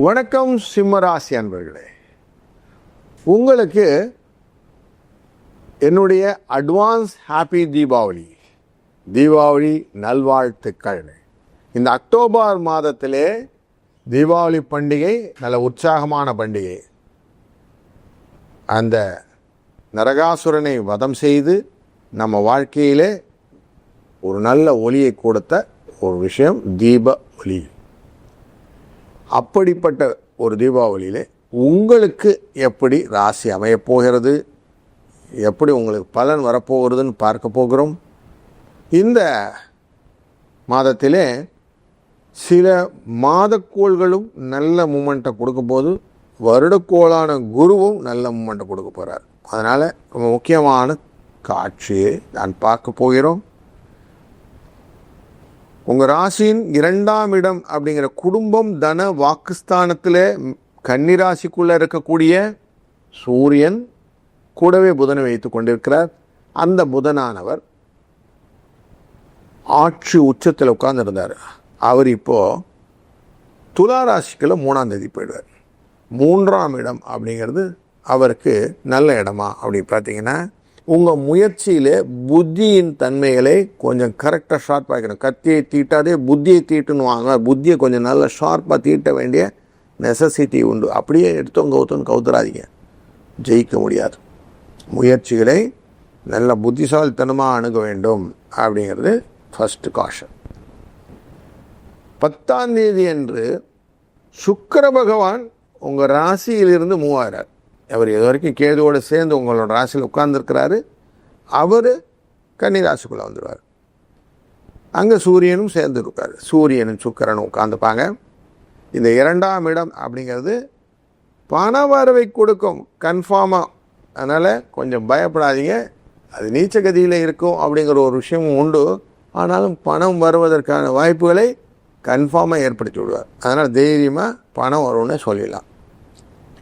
வணக்கம் சிம்மராசி அன்பர்களே, உங்களுக்கு என்னுடைய அட்வான்ஸ் ஹாப்பி தீபாவளி நல்வாழ்த்துக்கள். இந்த அக்டோபர் மாதத்திலே தீபாவளி பண்டிகை நல்ல உற்சாகமான பண்டிகை. அந்த நரகாசுரனை வதம் செய்து நம்ம வாழ்க்கையிலே ஒரு நல்ல ஒளியை கொடுத்த ஒரு விஷயம் தீப ஒளி. அப்படிப்பட்ட ஒரு தீபாவளியிலே உங்களுக்கு எப்படி ராசி அமையப்போகிறது, எப்படி உங்களுக்கு பலன் வரப்போகிறதுன்னு பார்க்க போகிறோம். இந்த மாதத்திலே சில மாதக்கோள்களும் நல்ல மூமெண்ட்டை கொடுக்க போது, வருடக்கோளான குருவும் நல்ல மூமெண்ட்டை கொடுக்க போகிறார். அதனால் ரொம்ப முக்கியமான காட்சியை நான் பார்க்க போகிறோம். உங்கள் ராசியின் 2ஆம் இடம் அப்படிங்கிற குடும்பம் தன வாக்குஸ்தானத்தில் கன்னிராசிக்குள்ளே இருக்கக்கூடிய சூரியன் கூடவே புதனை வைத்து கொண்டிருக்கிறார். அந்த புதனானவர் ஆட்சி உச்சத்தில் உட்கார்ந்துருந்தார். அவர் இப்போது துலா ராசிக்குள்ள 3ஆம் தேதி போயிடுவார். 3ஆம் இடம் அப்படிங்கிறது அவருக்கு நல்ல இடமா அப்படின்னு பார்த்தீங்கன்னா, உங்கள் முயற்சியில் புத்தியின் தன்மைகளை கொஞ்சம் கரெக்டாக ஷார்ப்பாக வைக்கணும். கத்தியை தீட்டாதே புத்தியை தீட்டுன்னு வாங்க. புத்தியை கொஞ்சம் நல்லா ஷார்ப்பாக தீட்ட வேண்டிய நெசசிட்டி உண்டு. அப்படியே எடுத்தோன்னு கவுத்துறாதீங்க, ஜெயிக்க முடியாது. முயற்சிகளை நல்ல புத்திசாலித்தனமாக அணுக வேண்டும் அப்படிங்கிறது ஃபஸ்ட்டு காஷன். 10ஆம் தேதி அன்று சுக்கிர பகவான் உங்கள் ராசியிலிருந்து மூவாகிறார். அவர் இது வரைக்கும் கேதுவோடு சேர்ந்து உங்களோட ராசியில் உட்கார்ந்துருக்கிறாரு. அவர் கன்னி ராசிக்குள்ளே வந்துடுவார். அங்கே சூரியனும் சேர்ந்து இருக்கார். சூரியனும் சுக்கிரனும் உட்காந்துப்பாங்க. இந்த 2ஆம் இடம் அப்படிங்கிறது பண வரவை கொடுக்கும் கன்ஃபார்மாக. அதனால் கொஞ்சம் பயப்படாதீங்க. அது நீச்சகதியில் இருக்கும் அப்படிங்கிற ஒரு விஷயமும் உண்டு. ஆனாலும் பணம் வருவதற்கான வாய்ப்புகளை கன்ஃபார்மாக ஏற்படுத்தி விடுவார். அதனால் தைரியமாக பணம் வரும்னு சொல்லிடலாம்.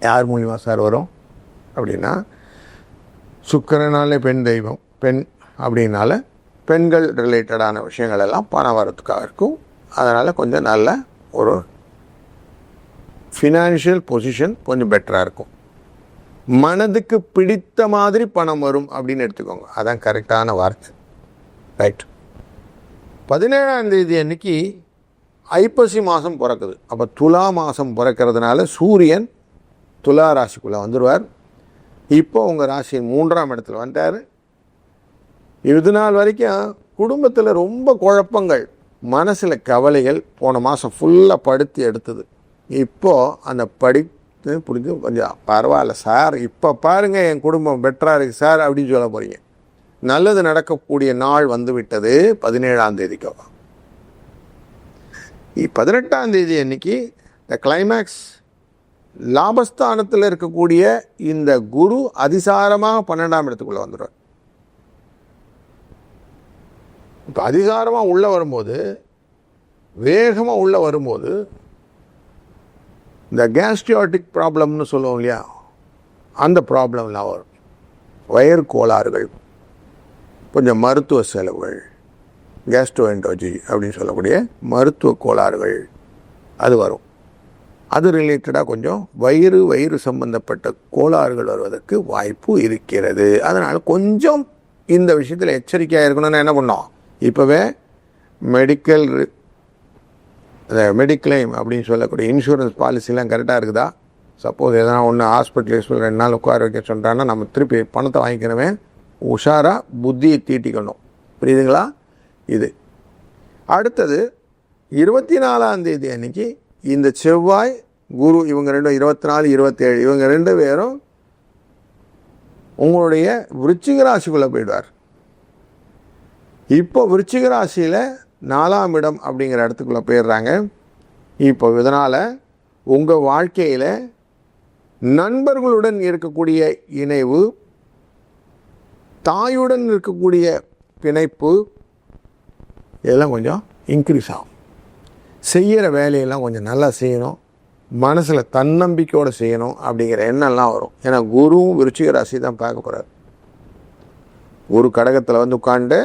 யார் மூலியமாக சார் வரும் அப்படின்னா, சுக்கிரனாலே பெண் தெய்வம், பெண் அப்படின்னால பெண்கள் ரிலேட்டடான விஷயங்கள் எல்லாம் பணம் வரத்துக்காக இருக்கும். அதனால் கொஞ்சம் நல்ல ஒரு ஃபினான்ஷியல் பொசிஷன் கொஞ்சம் பெட்டராக இருக்கும். மனதுக்கு பிடித்த மாதிரி பணம் வரும் அப்படின்னு எடுத்துக்கோங்க. அதான் கரெக்டான வார்த்தை. ரைட். 17ஆம் தேதி அன்னைக்கு ஐப்பசி மாதம் பிறக்குது. அப்போ துலா மாதம் பிறக்கிறதுனால சூரியன் துலா ராசிக்குள்ளே வந்துடுவார். இப்போ உங்கள் ராசியின் 3ஆம் இடத்துல வந்துட்டார். இது நாள் வரைக்கும் குடும்பத்தில் ரொம்ப குழப்பங்கள், மனசில் கவலைகள் போன மாதம் ஃபுல்லாக படுத்தி எடுத்தது. இப்போது அந்த படித்து புரிஞ்சு கொஞ்சம் பரவாயில்ல சார், இப்போ பாருங்கள் என் குடும்பம் பெட்டராக இருக்குது சார் அப்படின்னு சொல்ல போகிறீங்க. நல்லது நடக்கக்கூடிய நாள் வந்து விட்டது 17ஆம் தேதிக்கு. 18ஆம் தேதி அன்னைக்கு இந்த கிளைமேக்ஸ் லாபஸ்தானத்தில் இருக்கக்கூடிய இந்த குரு அதிசாரமாக 12ஆம் இடத்துக்குள்ளே வந்துடுவார். இப்போ அதிசாரமாக உள்ளே வரும்போது, வேகமாக உள்ளே வரும்போது, இந்த கேஸ்ட்ரியாட்டிக் ப்ராப்ளம்னு சொல்லுவோம் இல்லையா, அந்த ப்ராப்ளம்லாம் வரும். வயிறு கோளாறுகள், கொஞ்சம் மருத்துவ செலவுகள், கேஸ்ட்ரோஎன்ட்ரோலஜி அப்படின்னு சொல்லக்கூடிய மருத்துவ கோளாறுகள் அது வரும். அது ரிலேட்டடாக கொஞ்சம் வயிறு சம்பந்தப்பட்ட கோளாறுகள் வருவதற்கு வாய்ப்பு இருக்கிறது. அதனால் கொஞ்சம் இந்த விஷயத்தில் எச்சரிக்கையாக இருக்கணும்னு என்ன பண்ணோம், இப்போவே மெடிக்ளைம் அப்படின்னு சொல்லக்கூடிய இன்சூரன்ஸ் பாலிசிலாம் கரெக்டாக இருக்குதா. சப்போஸ் எதனா ஒன்று ஹாஸ்பிட்டலைஸ் 2 நாள் உட்கார வைக்க சொல்கிறாங்கன்னா நம்ம திருப்பி பணத்தை வாங்கிக்கிறவன் உஷாராக புத்தியை தீட்டிக்கணும். புரியுதுங்களா? இது அடுத்தது 24ஆம் தேதி அன்னைக்கு இந்த செவ்வாய் குரு இவங்க 24 27 இவங்க 2 பேரும் உங்களுடைய விருச்சிக ராசிக்குள்ளே போயிடுவார். இப்போ விருச்சிக ராசியில் 4ஆம் இடம் அப்படிங்கிற இடத்துக்குள்ளே போயிடுறாங்க. இப்போ இதனால் உங்கள் வாழ்க்கையில் நண்பர்களுடன் இருக்கக்கூடிய இணைவு, தாயுடன் இருக்கக்கூடிய பிணைப்பு, இதெல்லாம் கொஞ்சம் இன்க்ரீஸ் ஆகும். செய்கிற வேலையெல்லாம் கொஞ்சம் நல்லா செய்யணும், மனசில் தன்னம்பிக்கையோடு செய்யணும் அப்படிங்கிற எண்ணம்லாம் வரும். ஏன்னா குருவும் விருச்சிக ராசி தான் பார்க்க போகிறார். ஒரு கடகத்தில் வந்து உட்காந்து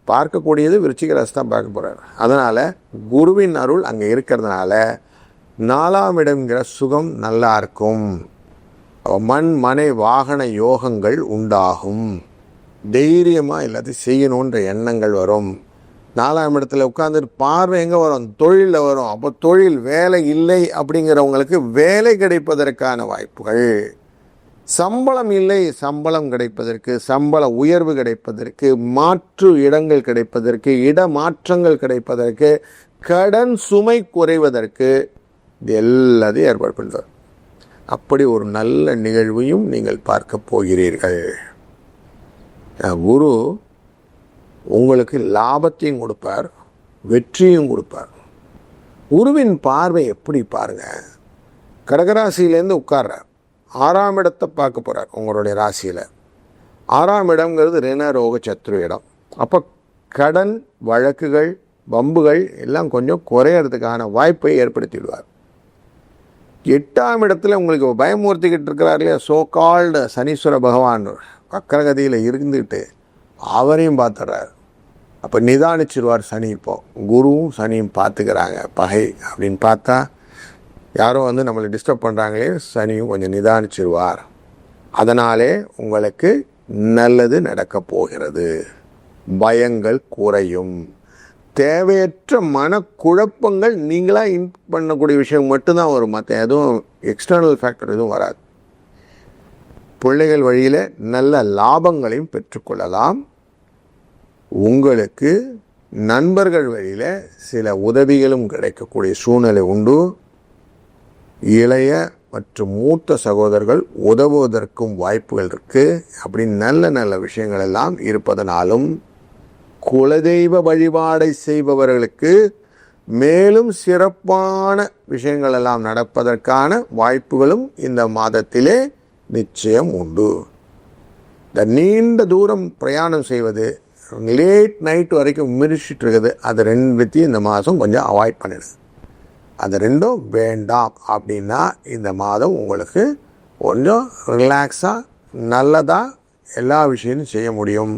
பார்க்கக்கூடியது விருச்சிக ராசி தான் பார்க்க போகிறார். அதனால் குருவின் அருள் அங்கே இருக்கிறதுனால 4ஆம் இடம்ங்கிற சுகம் நல்லா இருக்கும். மண் மனை வாகன யோகங்கள் உண்டாகும். தைரியமாக எல்லாத்தையும் செய்யணுன்ற எண்ணங்கள் வரும். 4ஆம் இடத்துல உட்காந்துட்டு பார்வை எங்கே வரும்? தொழிலில் வரும். அப்போ தொழில் வேலை இல்லை அப்படிங்கிறவங்களுக்கு வேலை கிடைப்பதற்கான வாய்ப்புகள். சம்பளம் இல்லை, சம்பளம் கிடைப்பதற்கு, சம்பள உயர்வு கிடைப்பதற்கு, மாற்று இடங்கள் கிடைப்பதற்கு, இடமாற்றங்கள் கிடைப்பதற்கு, கடன் சுமை குறைவதற்கு இது எல்லாத்தையும் ஏற்பாடு பண்ணுவார். அப்படி ஒரு நல்ல நிகழ்வையும் நீங்கள் பார்க்க போகிறீர்கள். குரு உங்களுக்கு லாபத்தையும் கொடுப்பார், வெற்றியும் கொடுப்பார். குருவின் பார்வை எப்படி பாருங்க, கடகராசியிலேருந்து உட்கார்றார், 6ஆம் இடத்தை பார்க்க போகிறார் உங்களுடைய ராசியில். 6ஆம் இடம்ங்கிறது ரிண ரோக சத்ரு இடம். அப்போ கடன் வழக்குகள் வம்புகள் எல்லாம் கொஞ்சம் குறையறதுக்கான வாய்ப்பை ஏற்படுத்திடுவார். 8ஆம் இடத்துல உங்களுக்கு பயமூர்த்திக்கிட்டு இருக்கிறார் இல்லையா, சோகால்டு சனீஸ்வர பகவான் வக்கரகதியில் இருந்துட்டு அவரையும் பார்த்துட்றாரு. அப்போ நிதானிச்சிருவார் சனி. இப்போ குருவும் சனியும் பார்த்துக்கிறாங்க. பகை அப்படின்னு பார்த்தா யாரோ நம்மளை டிஸ்டர்ப் பண்ணுறாங்களே, சனியும் கொஞ்சம் நிதானிச்சிருவார். அதனாலே உங்களுக்கு நல்லது நடக்கப் போகிறது. பயங்கள் குறையும். தேவையற்ற மனக்குழப்பங்கள் நீங்களாக பண்ணக்கூடிய விஷயம் மட்டும்தான் வரும். மற்ற எதுவும் எக்ஸ்டர்னல் ஃபேக்டர் எதுவும் வராது. பிள்ளைகள் வழியில் நல்ல லாபங்களையும் பெற்றுக்கொள்ளலாம். உங்களுக்கு நண்பர்கள் வழியில் சில உதவிகளும் கிடைக்கக்கூடிய சூழ்நிலை உண்டு. இளைய மற்றும் மூத்த சகோதரர்கள் உதவுவதற்கும் வாய்ப்புகள் இருக்குது. அப்படி நல்ல நல்ல விஷயங்கள் எல்லாம் இருப்பதனாலும் குலதெய்வ வழிபாடை செய்பவர்களுக்கு மேலும் சிறப்பான விஷயங்கள் எல்லாம் நடப்பதற்கான வாய்ப்புகளும் இந்த மாதத்திலே நிச்சயம் உண்டு. இந்த நீண்ட தூரம் பிரயாணம் செய்வது, லேட் நைட் வரைக்கும் மிரிச்சிட்டு இருக்குது, அது ரெண்டுத்தையும் இந்த மாதம் கொஞ்சம் அவாய்ட் பண்ணிடுது. அது ரெண்டும் வேண்டாம். அப்படின்னா இந்த மாதம் உங்களுக்கு கொஞ்சம் ரிலாக்ஸாக நல்லதாக எல்லா விஷயமும் செய்ய முடியும்.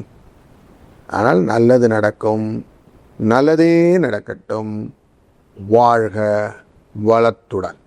ஆனால் நல்லது நடக்கும். நல்லதே நடக்கட்டும். வாழ்க வளத்துடன்.